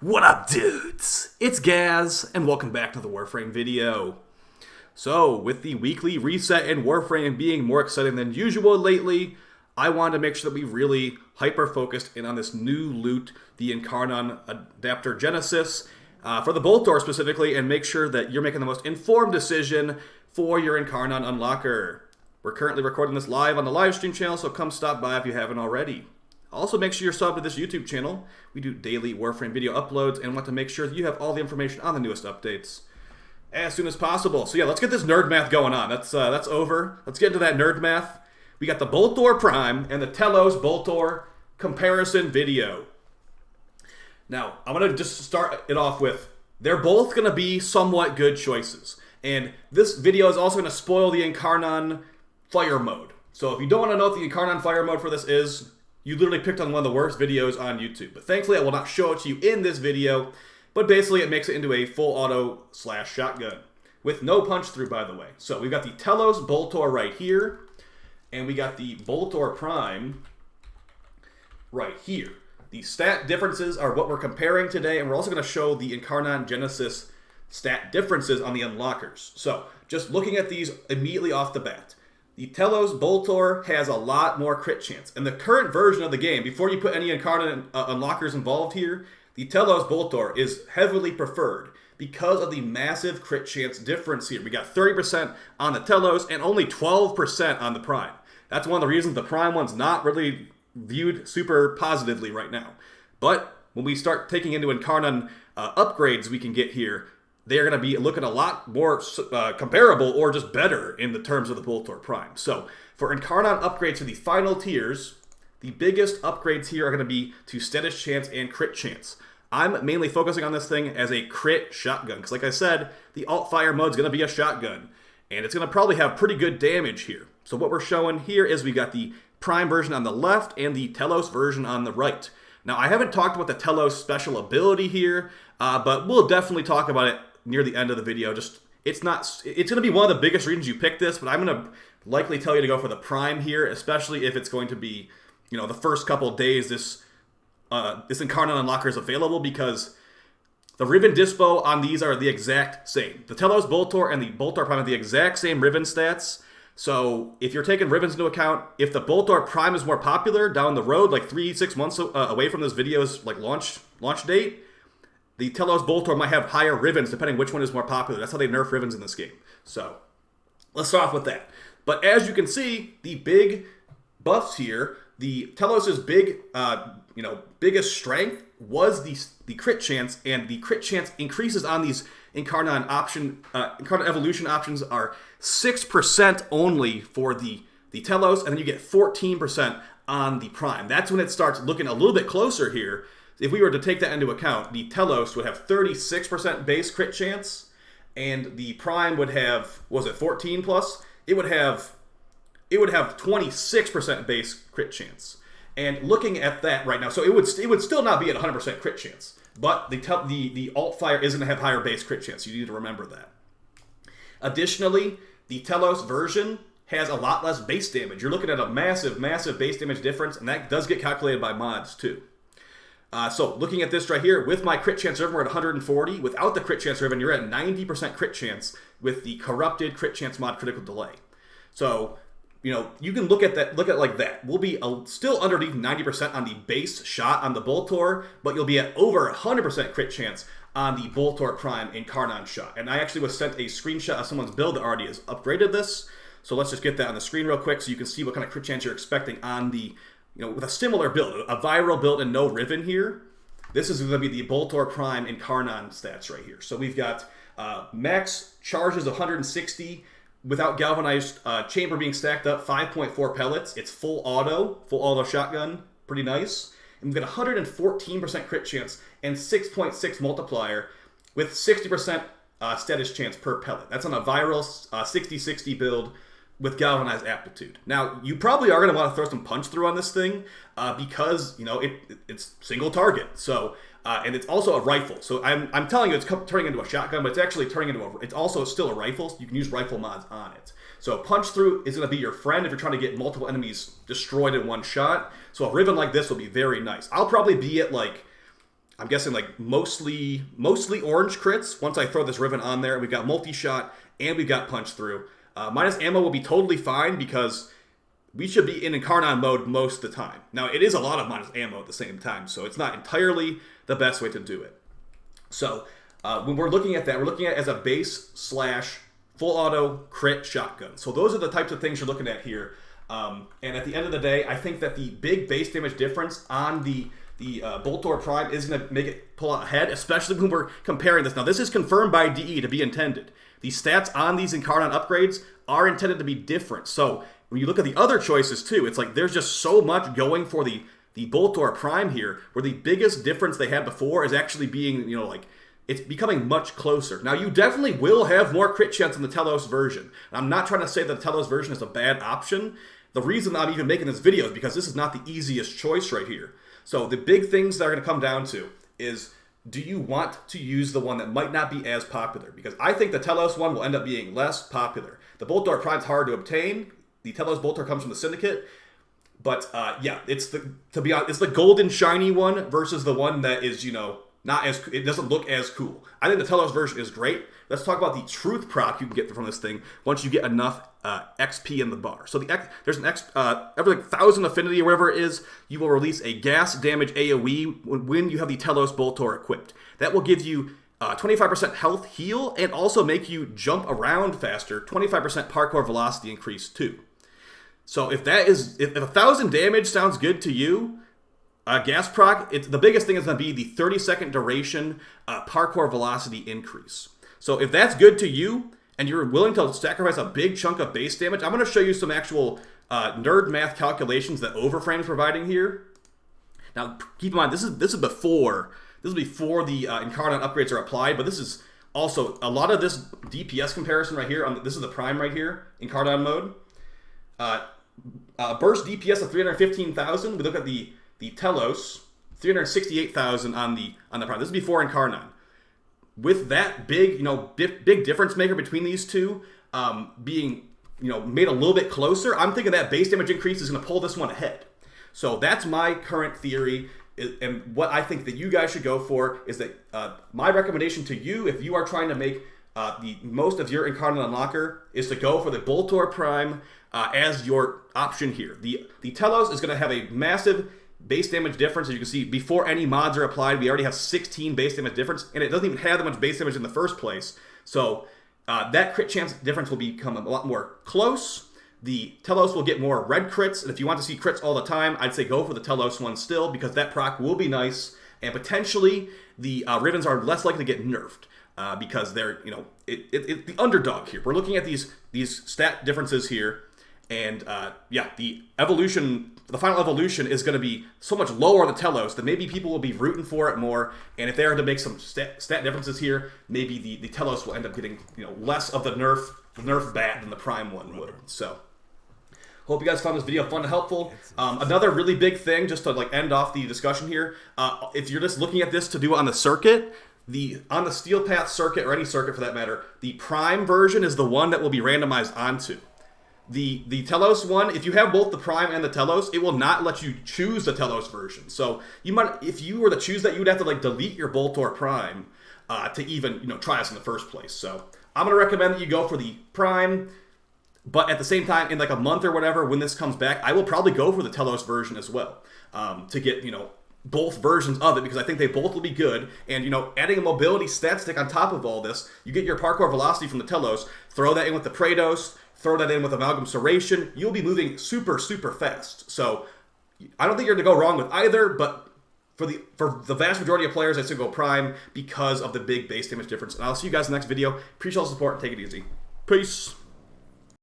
What up, dudes? It's Gaz, and welcome back to the Warframe video. So, with the weekly reset in Warframe being more exciting than usual lately, I wanted to make sure that we really hyper-focused in on this new loot, the Incarnon Adapter Genesis, for the Boltor specifically, and make sure that you're making the most informed decision for your Incarnon Unlocker. We're currently recording this live on the live stream channel, so come stop by if you haven't already. Also, make sure you're subbed to this YouTube channel. We do daily Warframe video uploads and want to make sure that you have all the information on the newest updates as soon as possible. So yeah, let's get this nerd math going on. That's over. Let's get into that nerd math. We got the Boltor Prime and the Telos Boltor comparison video. Now, I'm going to just start it off with, they're both going to be somewhat good choices. And this video is also going to spoil the Incarnon Fire Mode. So if you don't want to know what the Incarnon Fire Mode for this is, you literally picked on one of the worst videos on YouTube. But thankfully, I will not show it to you in this video. But basically, it makes it into a full auto / shotgun. With no punch through, by the way. So we've got the Telos Boltor right here. And we got the Boltor Prime right here. The stat differences are what we're comparing today. And we're also going to show the Incarnon Genesis stat differences on the unlockers. So just looking at these immediately off the bat. The Telos Boltor has a lot more crit chance. In the current version of the game, before you put any Incarnon unlockers involved here, the Telos Boltor is heavily preferred because of the massive crit chance difference here. We got 30% on the Telos and only 12% on the Prime. That's one of the reasons the Prime one's not really viewed super positively right now. But when we start taking into Incarnon upgrades we can get here, they're going to be looking a lot more comparable or just better in the terms of the Boltor Prime. So for Incarnon upgrades to the final tiers, the biggest upgrades here are going to be to status chance and crit chance. I'm mainly focusing on this thing as a crit shotgun, because like I said, the alt fire mode is going to be a shotgun, and it's going to probably have pretty good damage here. So what we're showing here is we got the Prime version on the left and the Telos version on the right. Now I haven't talked about the Telos special ability here, but we'll definitely talk about it near the end of the video. It's going to be one of the biggest reasons you pick this, but I'm going to likely tell you to go for the Prime here, especially if it's going to be, the first couple days this Incarnon unlocker is available, because the Riven Dispo on these are the exact same. The Telos Boltor and the Boltor Prime have the exact same Riven stats. So if you're taking Rivens into account, if the Boltor Prime is more popular down the road, like 3-6 months away from this video's launch date, the Telos Boltor might have higher Rivens depending which one is more popular. That's how they nerf Rivens in this game. So let's start off with that. But as you can see, the big buffs here, the Telos' biggest strength was the crit chance, and the crit chance increases on these Incarnon evolution options are 6% only for the Telos, and then you get 14% on the Prime. That's when it starts looking a little bit closer here. If we were to take that into account, the Telos would have 36% base crit chance, and the Prime would have, was it 14 plus? It would have 26% base crit chance. And looking at that right now, so it would still not be at 100% crit chance, but the alt fire is going to have higher base crit chance. You need to remember that. Additionally, the Telos version has a lot less base damage. You're looking at a massive base damage difference, and that does get calculated by mods too. So looking at this right here, with my crit chance riven, we're at 140. Without the crit chance riven, you're at 90% crit chance with the corrupted crit chance mod critical delay. So, you can look at it like that. We'll be still underneath 90% on the base shot on the Boltor, but you'll be at over 100% crit chance on the Boltor Prime Incarnon shot. And I actually was sent a screenshot of someone's build that already has upgraded this. So let's just get that on the screen real quick so you can see what kind of crit chance you're expecting on the with a similar build, a viral build and no Riven here. This is going to be the Boltor Prime Incarnon stats right here. So we've got max charges of 160 without galvanized chamber being stacked up, 5.4 pellets. It's full auto shotgun, pretty nice. And we've got 114% crit chance and 6.6 multiplier with 60% status chance per pellet. That's on a viral 60-60 build with galvanized aptitude. Now, you probably are going to want to throw some punch through on this thing because, it's single target. So, and it's also a rifle. So I'm telling you it's turning into a shotgun, but it's actually turning into it's also still a rifle. So you can use rifle mods on it. So punch through is going to be your friend if you're trying to get multiple enemies destroyed in one shot. So a Riven like this will be very nice. I'll probably be at I'm guessing like mostly orange crits. Once I throw this Riven on there, we've got multi-shot and we've got punch through. Minus ammo will be totally fine because we should be in Incarnon mode most of the time. Now, it is a lot of minus ammo at the same time, so it's not entirely the best way to do it. So, when we're looking at that, we're looking at it as a base / full auto crit shotgun. So those are the types of things you're looking at here. And at the end of the day, I think that the big base damage difference on the Boltor Prime is going to make it pull out ahead, especially when we're comparing this. Now, this is confirmed by DE to be intended. The stats on these Incarnon upgrades are intended to be different. So when you look at the other choices too, it's like there's just so much going for the Boltor Prime here, where the biggest difference they had before is actually being, like, it's becoming much closer. Now, you definitely will have more crit chance in the Telos version. I'm not trying to say that the Telos version is a bad option. The reason I'm even making this video is because this is not the easiest choice right here. So the big things that are going to come down to is, do you want to use the one that might not be as popular? Because I think the Telos one will end up being less popular. The Boltor Prime's hard to obtain. The Telos Boltor comes from the Syndicate. But yeah, it's the golden shiny one versus the one that is, not as, it doesn't look as cool. I think the Telos version is great. Let's talk about the truth proc you can get from this thing once you get enough XP in the bar. So there's an every 1,000 affinity or whatever it is, you will release a gas damage AoE when you have the Telos Boltor equipped. That will give you 25% health heal and also make you jump around faster. 25% parkour velocity increase too. So if 1,000 damage sounds good to you, gas proc, the biggest thing is going to be the 30-second duration parkour velocity increase. So if that's good to you, and you're willing to sacrifice a big chunk of base damage, I'm going to show you some actual nerd math calculations that Warframe is providing here. Now, keep in mind, this is before the Incarnon upgrades are applied, but this is also a lot of this DPS comparison right here. This is the Prime right here, Incarnon mode. Burst DPS of 315,000. We look at the Telos, 368,000 on the Prime. This is before Incarnon. With that big, big difference maker between these two being, made a little bit closer, I'm thinking that base damage increase is going to pull this one ahead. So that's my current theory, and what I think that you guys should go for is that my recommendation to you, if you are trying to make the most of your Incarnon unlocker, is to go for the Boltor Prime as your option here. The Telos is going to have a massive base damage difference. As you can see, before any mods are applied, we already have 16 base damage difference, and it doesn't even have that much base damage in the first place. So that crit chance difference will become a lot more close. The Telos will get more red crits, and if you want to see crits all the time, I'd say go for the Telos one still, because that proc will be nice, and potentially the Rivens are less likely to get nerfed, because they're, it's the underdog here. We're looking at these stat differences here, and yeah, the final evolution is going to be so much lower on the Telos that maybe people will be rooting for it more. And if they are to make some stat differences here, maybe the Telos will end up getting less of the nerf bat than the Prime one would. So hope you guys found this video fun and helpful. Another really big thing, just to end off the discussion here, if you're just looking at this to do it on the circuit, on the Steel Path circuit, or any circuit for that matter, the Prime version is the one that will be randomized onto. The Telos one, if you have both the Prime and the Telos, it will not let you choose the Telos version. So you might, if you were to choose that, you would have to delete your Boltor Prime to even try this in the first place. So I'm gonna recommend that you go for the Prime, but at the same time, in a month or whatever, when this comes back, I will probably go for the Telos version as well to get both versions of it, because I think they both will be good. And adding a mobility stat stick on top of all this, you get your parkour velocity from the Telos. Throw that in with the Praetos. Throw that in with Amalgam Serration, you'll be moving super, super fast. So I don't think you're going to go wrong with either, but for the vast majority of players, I'd say go Prime because of the big base damage difference. And I'll see you guys in the next video. Appreciate all the support and take it easy. Peace.